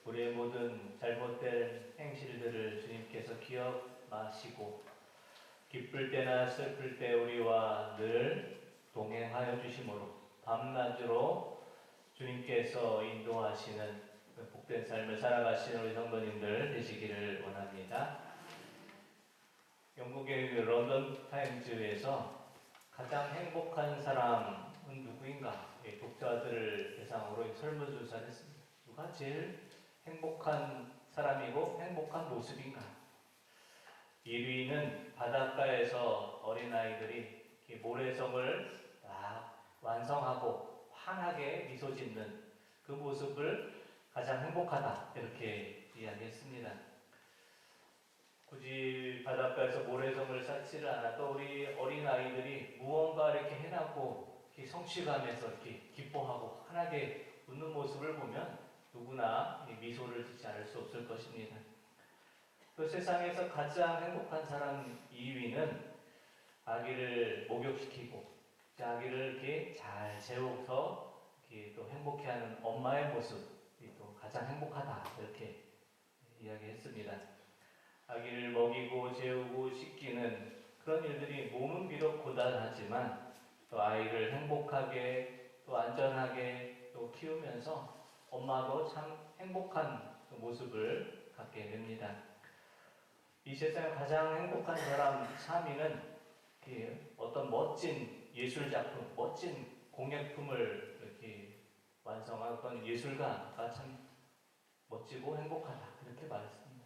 우리의 모든 잘못된 행실들을 주님께서 기억하시고 기쁠 때나 슬플 때 우리와 늘 동행하여 주심으로 밤낮으로 주님께서 인도하시는 복된 삶을 살아가시는 우리 성도님들 되시기를 원합니다. 영국의 런던 타임즈에서 가장 행복한 사람은 누구인가? 독자들을 대상으로 설문조사를 했습니다. 누가 제일 행복한 사람이고 행복한 모습인가? 1위는 바닷가에서 어린아이들이 모래성을 완성하고 환하게 미소 짓는 그 모습을 가장 행복하다 이렇게 이야기했습니다. 굳이 바닷가에서 모래성을 쌓지를 않아도 우리 어린아이들이 무언가 이렇게 해나고 이렇게 성취감에서 이렇게 기뻐하고 환하게 웃는 모습을 보면 누구나 미소를 짓지 않을 수 없을 것입니다. 또 세상에서 가장 행복한 사람 2위는 아기를 목욕시키고 아기를 이렇게 잘 재워서 이렇게 또 행복해하는 엄마의 모습이 또 가장 행복하다 이렇게 이야기했습니다. 아기를 먹이고 재우고 씻기는 그런 일들이 몸은 비록 고단하지만 또 아이를 행복하게 또 안전하게 또 키우면서 엄마도 참 행복한 모습을 갖게 됩니다. 이 세상에 가장 행복한 사람 3위는 어떤 멋진 예술작품, 멋진 공예품을 이렇게 완성한 어떤 예술가가 참 멋지고 행복하다 이렇게 말했습니다.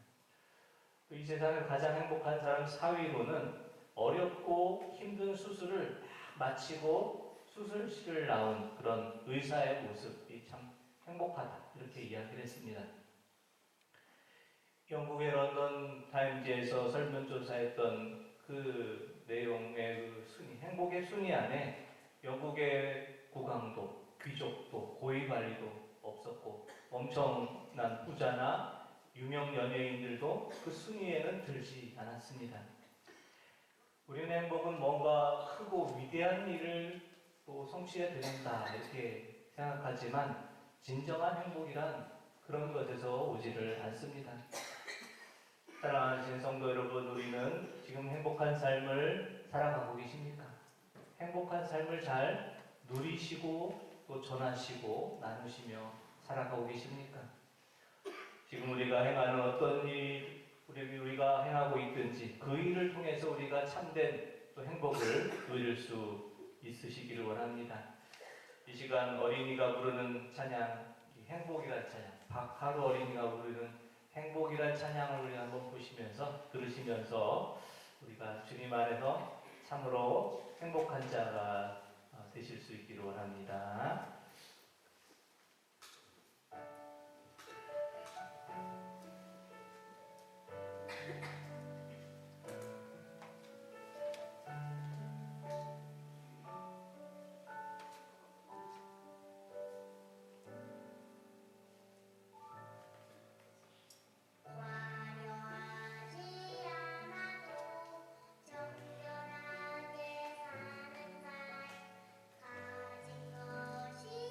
또 이 세상에 가장 행복한 사람 4위로는 어렵고 힘든 수술을 마치고 수술실을 나온 그런 의사의 모습이 참 행복하다 이렇게 이야기를 했습니다. 영국의 런던 타임즈에서 설문조사했던 그 내용의 그 순위, 행복의 순위 안에 영국의 국왕도, 귀족도, 고위관리도 없었고 엄청난 부자나 유명 연예인들도 그 순위에는 들지 않았습니다. 우리는 행복은 뭔가 크고 위대한 일을 또 성취해야 된다 이렇게 생각하지만 진정한 행복이란 그런 것에서 오지를 않습니다. 사랑하는 성도 여러분, 우리는 지금 행복한 삶을 살아가고 계십니까? 행복한 삶을 잘 누리시고 또 전하시고 나누시며 살아가고 계십니까? 지금 우리가 행하는 어떤 일, 우리가 행하고 있든지 그 일을 통해서 우리가 참된 또 행복을 누릴 수 있으시기를 원합니다. 이 시간 어린이가 부르는 찬양, 행복이라는 찬양, 박하루 어린이가 부르는 행복이라는 찬양을 우리 한번 들으시면서 우리가 주님 안에서 참으로 행복한 자가 되실 수 있기를 원합니다. 가진 것이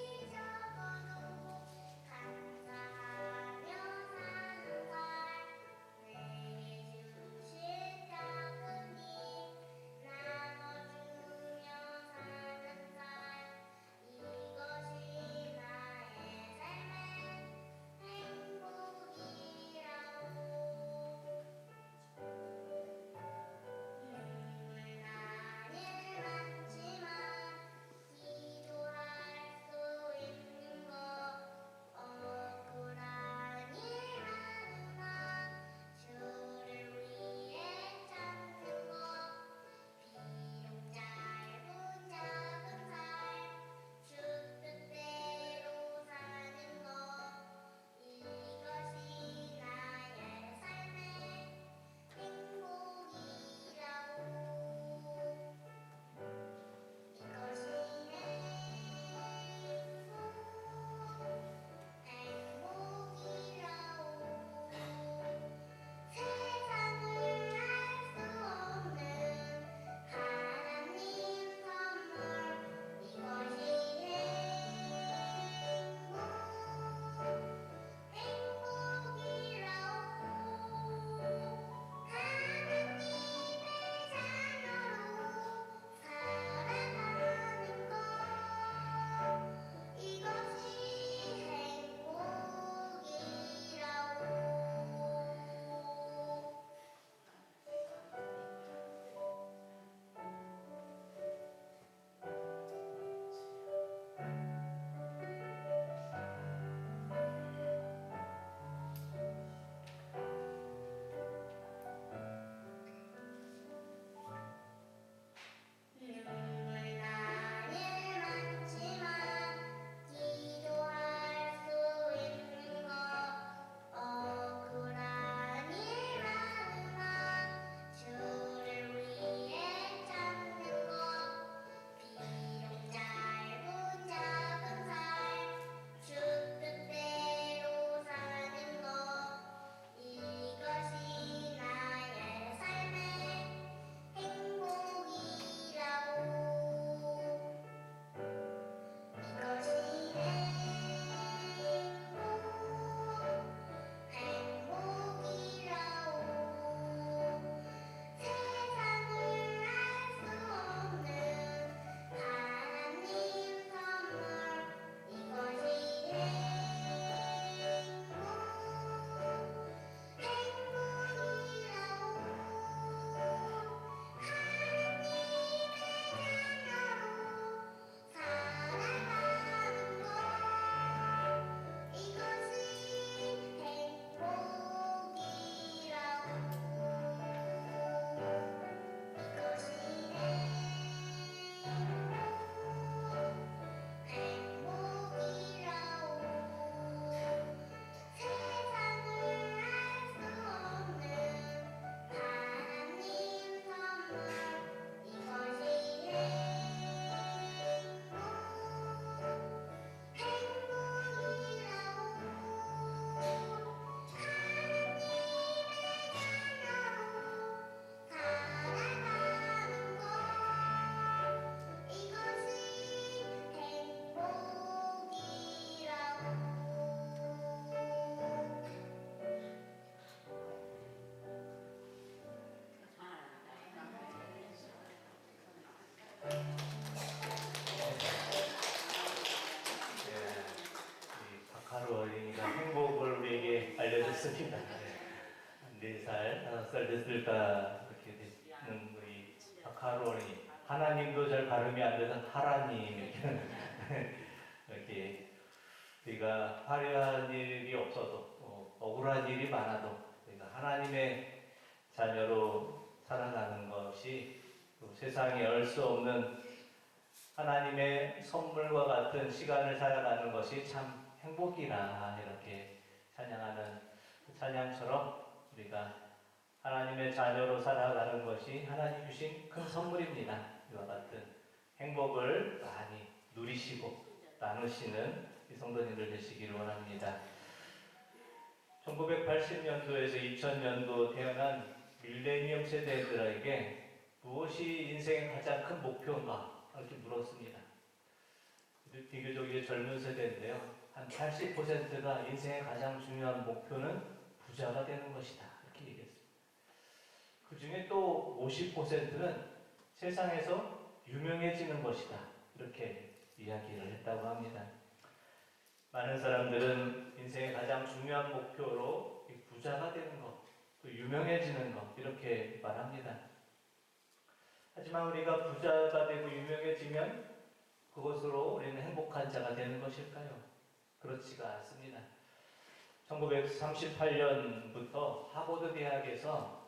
살 됐을까 이렇게 되는 우리 박하로니 하나님도 잘 발음이 안 돼서 하라님 이렇게 이렇게 우리가 화려한 일이 없어도 억울한 일이 많아도 우리가 하나님의 자녀로 살아가는 것이 또 세상에 얼 수 없는 하나님의 선물과 같은 시간을 살아가는 것이 참 행복이라 이렇게 찬양하는 그 찬양처럼 우리가 하나님의 자녀로 살아가는 것이 하나님 주신 큰 선물입니다. 이와 같은 행복을 많이 누리시고 나누시는 이 성도님들 되시기를 원합니다. 1980년도에서 2000년도 태어난 밀레니엄 세대들에게 무엇이 인생의 가장 큰 목표인가? 이렇게 물었습니다. 비교적 이제 젊은 세대인데요. 한 80%가 인생의 가장 중요한 목표는 부자가 되는 것이다. 이렇게 얘기했습니다. 그 중에 또 50%는 세상에서 유명해지는 것이다. 이렇게 이야기를 했다고 합니다. 많은 사람들은 인생의 가장 중요한 목표로 부자가 되는 것, 또 유명해지는 것, 이렇게 말합니다. 하지만 우리가 부자가 되고 유명해지면 그것으로 우리는 행복한 자가 되는 것일까요? 그렇지가 않습니다. 1938년부터 하버드 대학에서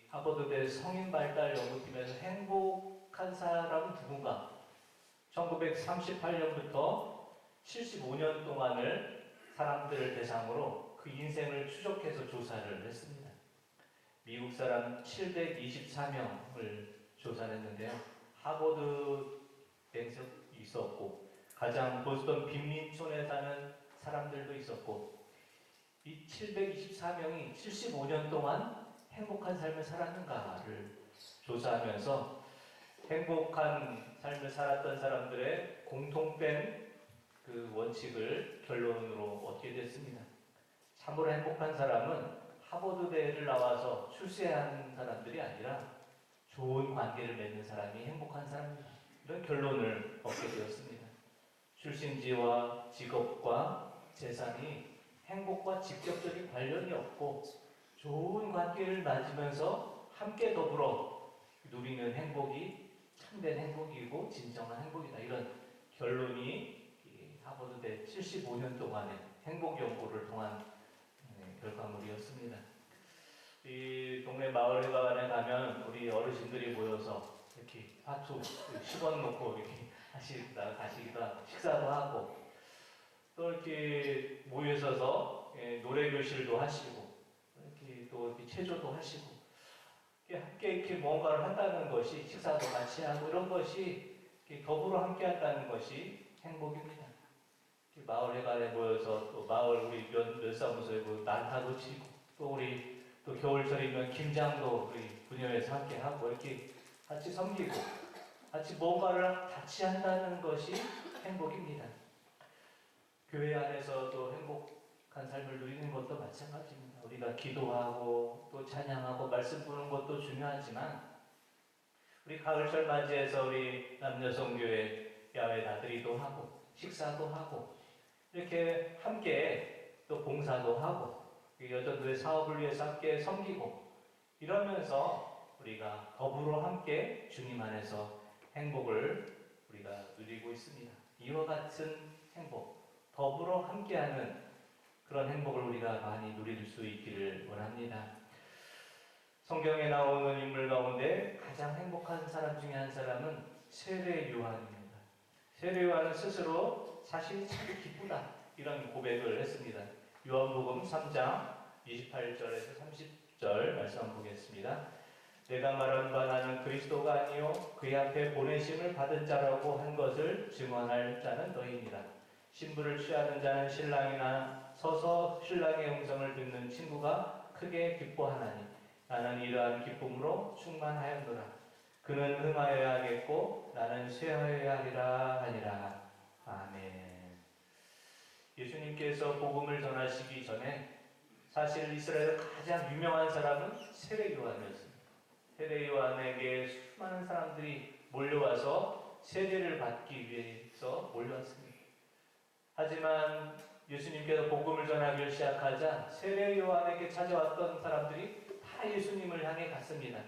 하버드대 성인발달연구팀에서 행복한 사람은 누군가 1938년부터 75년 동안을 사람들을 대상으로 그 인생을 추적해서 조사를 했습니다. 미국 사람 724명을 조사했는데요. 하버드 뱅스 있었고 가장 보스턴 빈민촌에 사는 사람들도 있었고 이 724명이 75년 동안 행복한 삶을 살았는가를 조사하면서 행복한 삶을 살았던 사람들의 공통된 그 원칙을 결론으로 얻게 됐습니다. 참으로 행복한 사람은 하버드대를 나와서 출세한 사람들이 아니라 좋은 관계를 맺는 사람이 행복한 사람입니다. 이런 결론을 얻게 되었습니다. 출신지와 직업과 재산이 행복과 직접적인 관련이 없고 좋은 관계를 맺으면서 함께 더불어 누리는 행복이 참된 행복이고 진정한 행복이다. 이런 결론이 하버드대 75년 동안의 행복 연구를 통한 결과물이었습니다. 이 동네 마을회관에 가면 우리 어르신들이 모여서 이렇게 화투 10원 놓고 이렇게 가시기도 하고 식사도 하고 또 이렇게 모여 있어서 노래 교실도 하시고 이렇게 또 이렇게 체조도 하시고 함께 이렇게 뭔가를 한다는 것이 식사도 같이 하고 이런 것이 더불어 함께 한다는 것이 행복입니다. 마을회관에 모여서 또 마을 우리 면사무소에 난타도 치고 또 우리 또 겨울철이면 김장도 우리 분녀에서 함께 하고 이렇게 같이 섬기고 같이 뭔가를 같이 한다는 것이 행복입니다. 교회 안에서도 행복한 삶을 누리는 것도 마찬가지입니다. 우리가 기도하고 또 찬양하고 말씀 보는 것도 중요하지만 우리 가을철 맞이해서 우리 남녀성교회 야외 나들이도 하고 식사도 하고 이렇게 함께 또 봉사도 하고 여자들의 사업을 위해서 함께 섬기고 이러면서 우리가 더불어 함께 주님 안에서 행복을 우리가 누리고 있습니다. 이와 같은 행복, 더불어 함께하는 그런 행복을 우리가 많이 누릴 수 있기를 원합니다. 성경에 나오는 인물 가운데 가장 행복한 사람 중에 한 사람은 세례 요한입니다. 세례 요한은 스스로 자신이 참 기쁘다 이런 고백을 했습니다. 요한복음 3장 28절에서 30절 말씀 보겠습니다. 내가 말한 바 나는 그리스도가 아니요 그의 앞에 보내심을 받은 자라고 한 것을 증언할 자는 너희니라. 신부를 취하는 자는 신랑이나 서서 신랑의 음성을 듣는 친구가 크게 기뻐하나니 나는 이러한 기쁨으로 충만하였노라. 그는 흥하여야 하겠고 나는 쇠하여야 하리라 하니라. 아멘. 예수님께서 복음을 전하시기 전에 사실 이스라엘의 가장 유명한 사람은 세례 요한이었습니다. 세례 요한에게 수많은 사람들이 몰려와서 세례를 받기 위해서 몰려왔습니다. 하지만 예수님께서 복음을 전하기 시작하자 세례 요한에게 찾아왔던 사람들이 다 다 예수님을 향해 갔습니다.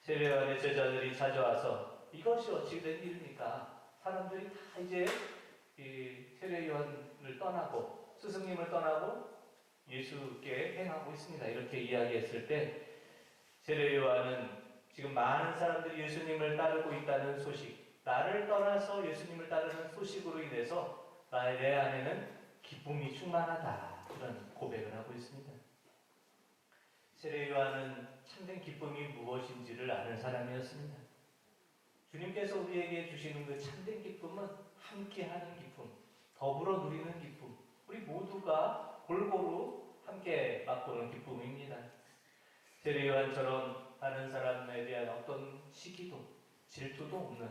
세례요한의 제자들이 찾아와서 이것이 어찌 된 일입니까? 사람들이 다 이제 세례요한을 떠나고 스승님을 떠나고 예수께 행하고 있습니다. 이렇게 이야기했을 때 세례요한은 지금 많은 사람들이 예수님을 따르고 있다는 소식, 나를 떠나서 예수님을 따르는 소식으로 인해서 내 안에는 기쁨이 충만하다, 이런 고백을 하고 있습니다. 세례요한은 참된 기쁨이 무엇인지를 아는 사람이었습니다. 주님께서 우리에게 주시는 그 참된 기쁨은 함께하는 기쁨, 더불어 누리는 기쁨, 우리 모두가 골고루 함께 맛보는 기쁨입니다. 세례요한처럼 다른 사람에 대한 어떤 시기도 질투도 없는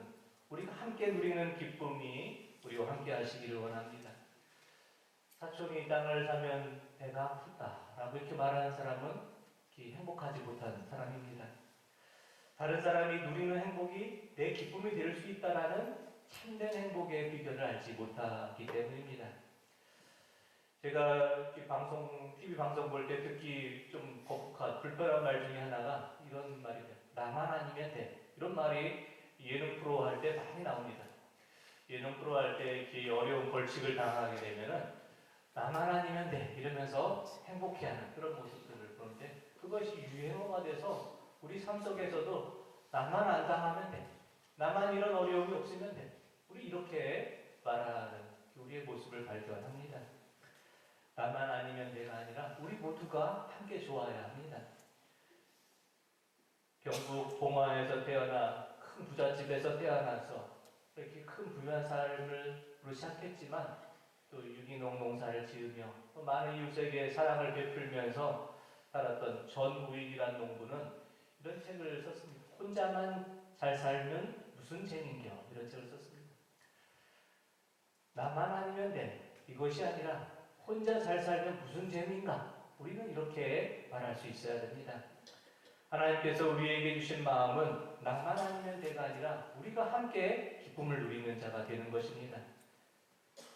우리가 함께 누리는 기쁨이 우리와 함께 하시기를 원합니다. 사촌이 땅을 사면 배가 아프다라고 이렇게 말하는 사람은 행복하지 못한 사람입니다. 다른 사람이 누리는 행복이 내 기쁨이 될 수 있다라는 참된 행복의 비결을 알지 못하기 때문입니다. 제가 TV 방송 볼 때 듣기 좀 거북한 불편한 말 중에 하나가 이런 말이에요. 나만 아니면 돼. 이런 말이 예능 프로 할 때 많이 나옵니다. 예능 프로 할 때 이렇게 어려운 벌칙을 당하게 되면은 나만 아니면 돼 이러면서 행복해하는 그런 모습들을 보는데 그것이 유행어가 돼서 우리 삶 속에서도 나만 안 당하면 돼. 나만 이런 어려움이 없으면 돼. 우리 이렇게 말하는 우리의 모습을 발견합니다. 나만 아니면 내가 아니라 우리 모두가 함께 좋아야 합니다. 경북 봉화에서 태어나 큰 부잣집에서 태어나서 이렇게 큰 부유한 삶을 시작했지만 또 유기농 농사를 지으며 또 많은 이웃에게 사랑을 베풀면서 살았던 전우익이라는 농부는 이런 책을 썼습니다. 혼자만 잘 살면 무슨 재민겨, 이런 책을 썼습니다. 나만 아니면 돼. 이것이 아니라 혼자 잘 살면 무슨 재미인가? 우리는 이렇게 말할 수 있어야 됩니다. 하나님께서 우리에게 주신 마음은 나만 아니면 돼가 아니라 우리가 함께 기쁨을 누리는 자가 되는 것입니다.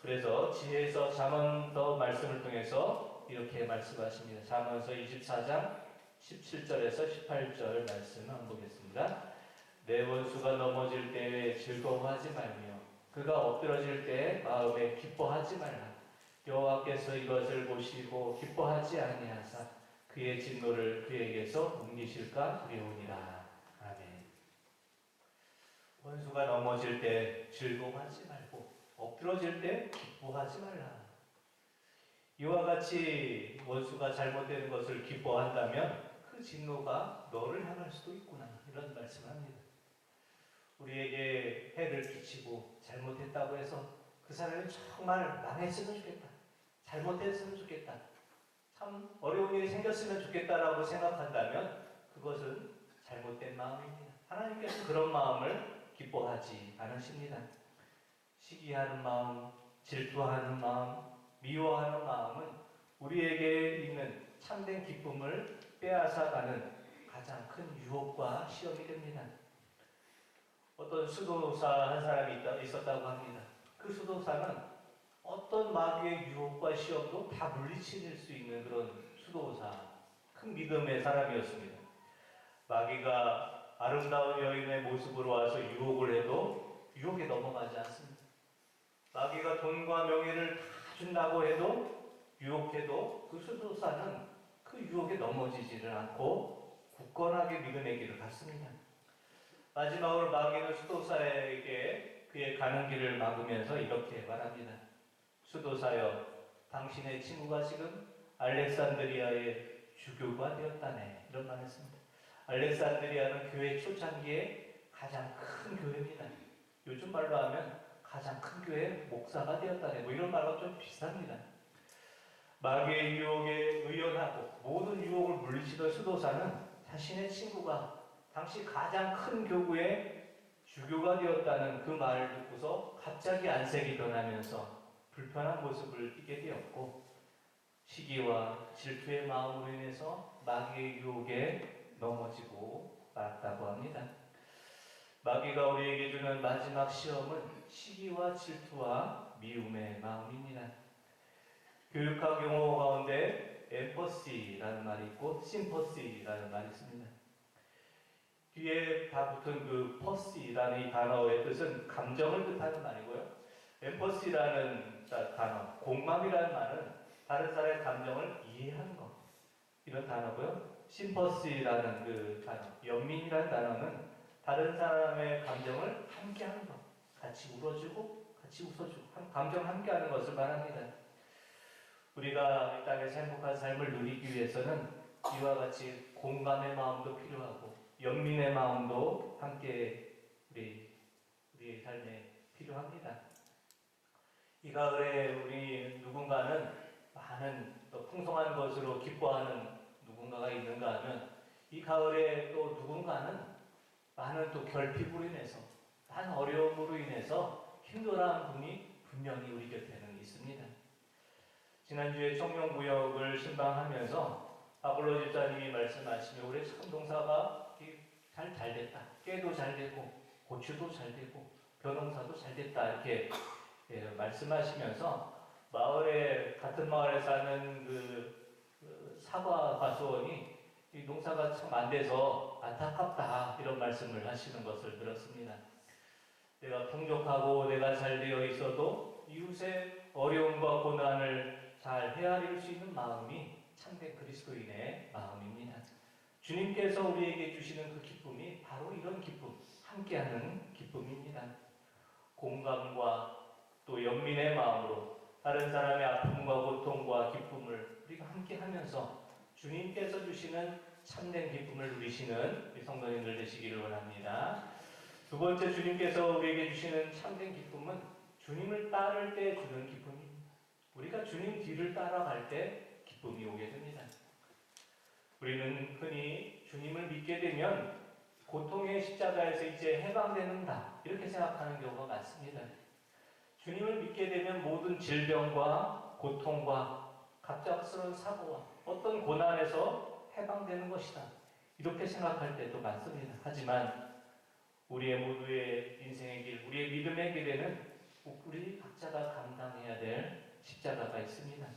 그래서 지혜에서 잠언서 말씀을 통해서 이렇게 말씀하십니다. 잠언서 24장 17절에서 18절 말씀을 한번 보겠습니다. 내 원수가 넘어질 때에 즐거워하지 말며 그가 엎드러질 때 마음에 기뻐하지 말라. 여호와께서 이것을 보시고 기뻐하지 아니하사 그의 진노를 그에게서 옮기실까 두려우니라. 아멘. 원수가 넘어질 때 즐거워하지 말고 엎드러질 때 기뻐하지 말라. 이와 같이 원수가 잘못되는 것을 기뻐한다면 그 진노가 너를 향할 수도 있구나, 이런 말씀을 합니다. 우리에게 해를 끼치고 잘못했다고 해서 그 사람이 정말 망했으면 좋겠다, 잘못했으면 좋겠다, 참 어려운 일이 생겼으면 좋겠다라고 생각한다면 그것은 잘못된 마음입니다. 하나님께서 그런 마음을 기뻐하지 않으십니다. 시기하는 마음, 질투하는 마음, 미워하는 마음은 우리에게 있는 참된 기쁨을 빼앗아가는 가장 큰 유혹과 시험이 됩니다. 어떤 수도사 한 사람이 있었다고 합니다. 그 수도사는 어떤 마귀의 유혹과 시험도 다 물리칠 수 있는 그런 수도사, 큰 믿음의 사람이었습니다. 마귀가 아름다운 여인의 모습으로 와서 유혹을 해도 유혹에 넘어가지 않습니다. 마귀가 돈과 명예를 다 준다고 해도 유혹해도 그 수도사는 그 유혹에 넘어지지를 않고 굳건하게 믿음의 길을 갔습니다. 마지막으로 마귀는 수도사에게 그의 가는 길을 막으면서 이렇게 말합니다. 수도사여, 당신의 친구가 지금 알렉산드리아의 주교가 되었다네. 이런 말 했습니다. 알렉산드리아는 교회 초창기에 가장 큰 교회입니다. 요즘 말로 하면 가장 큰 교회의 목사가 되었다네. 이런 말과 좀 비슷합니다. 마귀의 유혹에 의연하고 모든 유혹을 물리치던 수도사는 자신의 친구가 당시 가장 큰 교구의 주교가 되었다는 그 말을 듣고서 갑자기 안색이 변하면서 불편한 모습을 띠게 되었고 시기와 질투의 마음으로 인해서 마귀의 유혹에 넘어지고 말았다고 합니다. 마귀가 우리에게 주는 마지막 시험은 시기와 질투와 미움의 마음입니다. 교육학 용어 가운데 엠퍼시라는 말이 있고 그리고 심퍼시라는 말이 있습니다. 뒤에 다 붙은 그 퍼시라는 이 단어의 뜻은 감정을 뜻하는 말이고요. 엠퍼시라는 단어, 공감이라는 말은 다른 사람의 감정을 이해하는 것, 이런 단어고요. 심퍼시라는 그 단어, 연민이라는 단어는 다른 사람의 감정을 함께하는 것, 같이 울어주고 같이 웃어주고 감정 함께하는 것을 말합니다. 우리가 이 땅에서 행복한 삶을 누리기 위해서는 이와 같이 공감의 마음도 필요하고 연민의 마음도 함께 우리의 삶에 필요합니다. 이 가을에 우리 누군가는 많은 또 풍성한 것으로 기뻐하는 누군가가 있는가 하면 이 가을에 또 누군가는 많은 또 결핍으로 인해서 많은 어려움으로 인해서 힘들어하는 분이 분명히 우리 곁에는 있습니다. 지난주에 청년구역을 신방하면서 아볼로 집사님이 말씀하시며 올해 참 농사가 잘 됐다. 깨도 잘 되고 고추도 잘 되고 벼농사도 잘 됐다 이렇게 말씀하시면서 같은 마을에 사는 그 사과 과수원이 이 농사가 참 안 돼서 안타깝다 이런 말씀을 하시는 것을 들었습니다. 내가 풍족하고 내가 잘 되어 있어도 이웃의 어려움과 고난을 잘 헤아릴 수 있는 마음이 참된 그리스도인의 마음입니다. 주님께서 우리에게 주시는 그 기쁨이 바로 이런 기쁨, 함께하는 기쁨입니다. 공감과 또 연민의 마음으로 다른 사람의 아픔과 고통과 기쁨을 우리가 함께하면서 주님께서 주시는 참된 기쁨을 누리시는 우리 성도님들 되시기를 원합니다. 두 번째, 주님께서 우리에게 주시는 참된 기쁨은 주님을 따를 때 주는 기쁨입니다. 우리가 주님 뒤를 따라갈 때 기쁨이 오게 됩니다. 우리는 흔히 주님을 믿게 되면 고통의 십자가에서 이제 해방되는다 이렇게 생각하는 경우가 많습니다. 주님을 믿게 되면 모든 질병과 고통과 갑작스러운 사고와 어떤 고난에서 해방되는 것이다 이렇게 생각할 때도 많습니다. 하지만 우리의 모두의 인생의 길, 우리의 믿음의 길에는 우리 각자가 감당해야 될 십자가가 있습니다.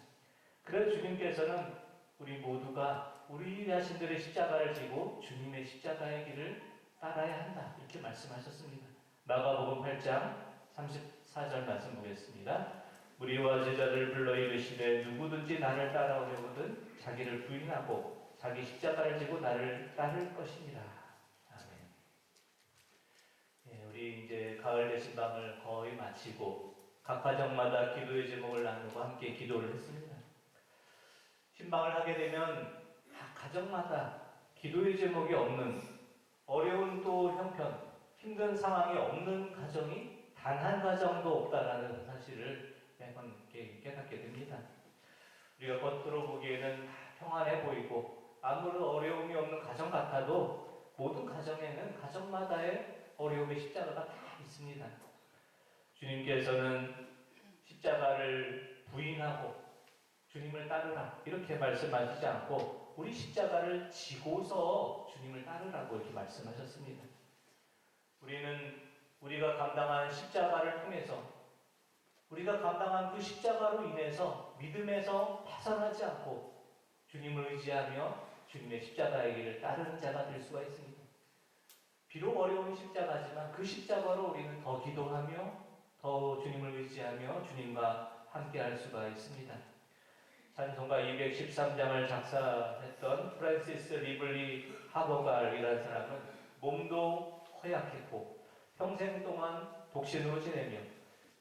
그래서 주님께서는 우리 모두가 우리 자신들의 십자가를 지고 주님의 십자가의 길을 따라야 한다 이렇게 말씀하셨습니다. 마가복음 8장 34절 말씀 보겠습니다. 무리와 제자들 불러 이르시되 누구든지 나를 따라오려거든 자기를 부인하고 자기 십자가를 지고 나를 따를 것이니라. 아멘. 우리 이제 가을 대신방을 거의 마치고 각 가정마다 기도의 제목을 나누고 함께 기도를 했습니다. 신방을 하게 되면 각 가정마다 기도의 제목이 없는 어려운 또 형편, 힘든 상황이 없는 가정이 단 한 가정도 없다라는 사실을 매번 깨닫게 됩니다. 우리가 겉으로 보기에는 다 평안해 보이고 아무런 어려움이 없는 가정 같아도 모든 가정에는 가정마다의 어려움의 십자가가 다 있습니다. 주님께서는 십자가를 부인하고 주님을 따르라 이렇게 말씀하시지 않고 우리 십자가를 지고서 주님을 따르라고 이렇게 말씀하셨습니다. 우리는 우리가 감당한 십자가를 통해서 우리가 감당한 그 십자가로 인해서 믿음에서 벗어나지 않고 주님을 의지하며 주님의 십자가의 길을 따르는 자가 될 수가 있습니다. 비록 어려운 십자가지만 그 십자가로 우리는 더 기도하며 더 주님을 의지하며 주님과 함께할 수가 있습니다. 찬송가 213장을 작사했던 프랜시스 리블리 하버갈이라는 사람은 몸도 허약했고 평생 동안 독신으로 지내며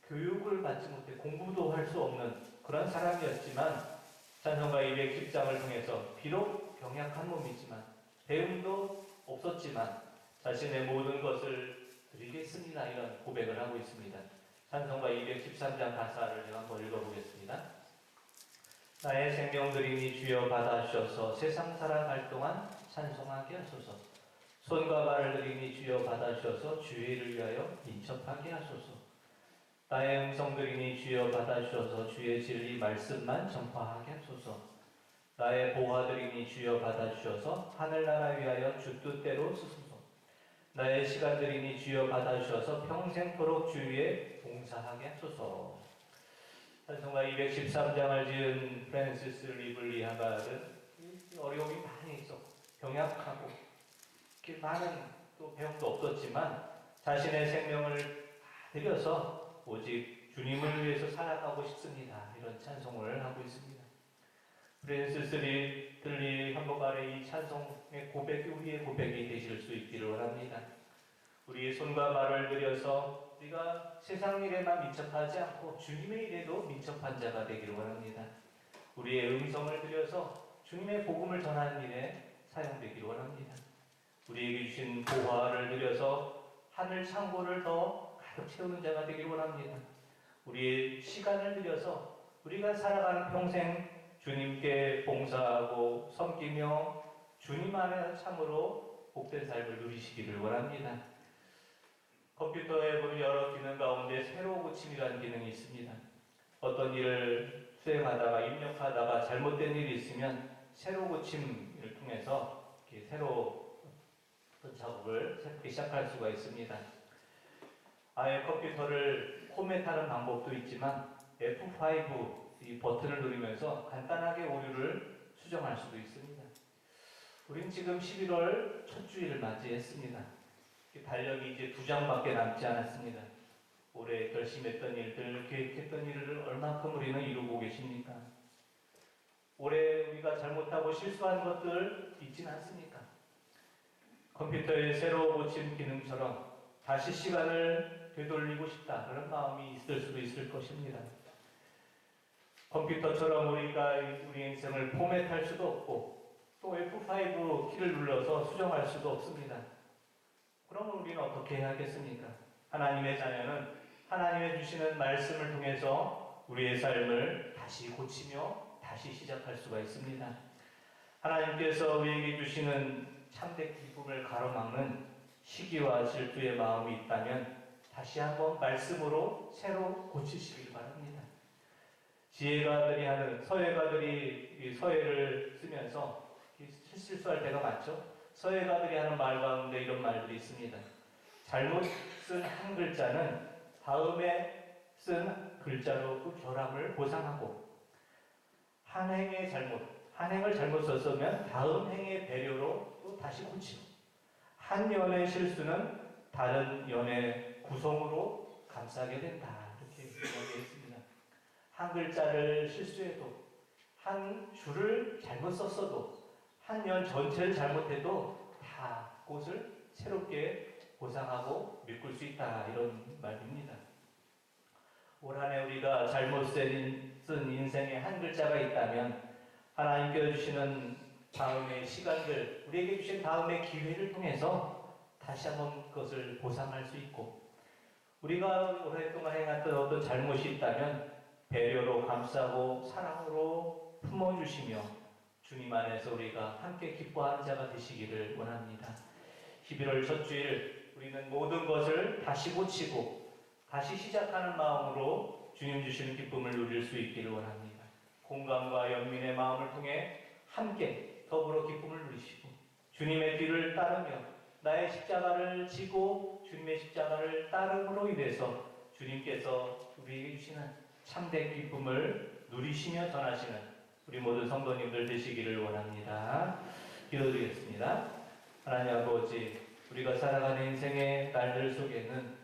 교육을 받지 못해 공부도 할 수 없는 그런 사람이었지만 찬송가 210장을 통해서 비록 병약한 몸이지만 배움도 없었지만 자신의 모든 것을 드리겠습니다 이런 고백을 하고 있습니다. 찬송가 213장 가사를 제가 한번 읽어보겠습니다. 나의 생명들이니 주여 받아주셔서 세상 살아갈 동안 찬송하게 하소서. 손과 발을 들이니 주여 받아주셔서 주의 일을 위하여 인척하게 하소서. 나의 음성들이니 주여 받아주셔서 주의 진리 말씀만 전파하게 하소서. 나의 보화들이니 주여 받아주셔서 하늘나라 위하여 주 뜻대로 쓰소서. 나의 시간들이니 주여 받아주셔서 평생토록 주 위에 봉사하게 하소서. 찬송가 213장을 지은 프랜시스 리블리 하갈은 어려움이 많이 병약하고 이렇게 많은 또 배움도 없었지만 자신의 생명을 다 들여서 오직 주님을 위해서 살아가고 싶습니다. 이런 찬송을 하고 있습니다. 프랜시스 들리 한복아래 이 찬송의 고백이 우리의 고백이 되실 수 있기를 원합니다. 우리의 손과 발을 들여서 우리가 세상 일에만 민첩하지 않고 주님의 일에도 민첩한 자가 되기를 원합니다. 우리의 음성을 들여서 주님의 복음을 전하는 일에 사용되기를 원합니다. 우리에게 주신 보화를 들여서 하늘 창고를 더 가득 채우는 자가 되기를 원합니다. 우리의 시간을 들여서 우리가 살아가는 평생 주님께 봉사하고 섬기며 주님 안에 참으로 복된 삶을 누리시기를 원합니다. 컴퓨터에 보면 여러 기능 가운데 새로 고침이라는 기능이 있습니다. 어떤 일을 수행하다가 입력하다가 잘못된 일이 있으면 새로 고침을 통해서 이렇게 새로 어떤 작업을 새롭게 시작할 수가 있습니다. 아예 컴퓨터를 포맷하는 방법도 있지만 F5 이 버튼을 누르면서 간단하게 오류를 수정할 수도 있습니다. 우린 지금 11월 첫 주일을 맞이했습니다. 달력이 이제 2장밖에 남지 않았습니다. 올해 결심했던 일들, 계획했던 일을 얼마큼 우리는 이루고 계십니까? 올해 우리가 잘못하고 실수한 것들 있진 않습니까? 컴퓨터의 새로 고침 기능처럼 다시 시간을 되돌리고 싶다 그런 마음이 있을 수도 있을 것입니다. 컴퓨터처럼 우리가 우리 인생을 포맷할 수도 없고 또 F5 키를 눌러서 수정할 수도 없습니다. 그러면 우리는 어떻게 해야겠습니까? 하나님의 자녀는 하나님의 주시는 말씀을 통해서 우리의 삶을 다시 고치며 다시 시작할 수가 있습니다. 하나님께서 우리에게 주시는 참된 기쁨을 가로막는 시기와 질투의 마음이 있다면 다시 한번 말씀으로 새로 고치시길 바랍니다. 지혜가들이 하는 서예가들이 서예를 쓰면서 실수할 때가 많죠. 서예가들이 하는 말 가운데 이런 말들이 있습니다. 잘못 쓴 한 글자는 다음에 쓴 글자로 그 결함을 보상하고 한 행을 잘못 썼으면 다음 행의 배려로 또 다시 고치고 한 연의 실수는 다른 연의 구성으로 감싸게 된다. 이렇게 이야기했습니다. 한 글자를 실수해도 한 줄을 잘못 썼어도 한 년 전체를 잘못해도 다 그것을 새롭게 보상하고 메꿀 수 있다 이런 말입니다. 올 한 해 우리가 잘못 쓴 인생의 한 글자가 있다면 하나님께서 주시는 다음의 시간들 우리에게 주신 다음의 기회를 통해서 다시 한번 그것을 보상할 수 있고 우리가 오랫동안 행했던 어떤 잘못이 있다면 배려로 감싸고 사랑으로 품어주시며 주님 안에서 우리가 함께 기뻐하는 자가 되시기를 원합니다. 11월 첫 주일 우리는 모든 것을 다시 고치고 다시 시작하는 마음으로 주님 주시는 기쁨을 누릴 수 있기를 원합니다. 공감과 연민의 마음을 통해 함께 더불어 기쁨을 누리시고 주님의 뒤를 따르며 나의 십자가를 지고 주님의 십자가를 따름으로 인해서 주님께서 우리에게 주시는 참된 기쁨을 누리시며 전하시는 우리 모든 성도님들 되시기를 원합니다. 기도드리겠습니다. 하나님 아버지, 우리가 살아가는 인생의 날들 속에는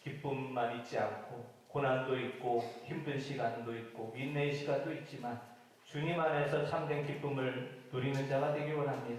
기쁨만 있지 않고 고난도 있고 힘든 시간도 있고 인내의 시간도 있지만 주님 안에서 참된 기쁨을 누리는 자가 되기 원합니다.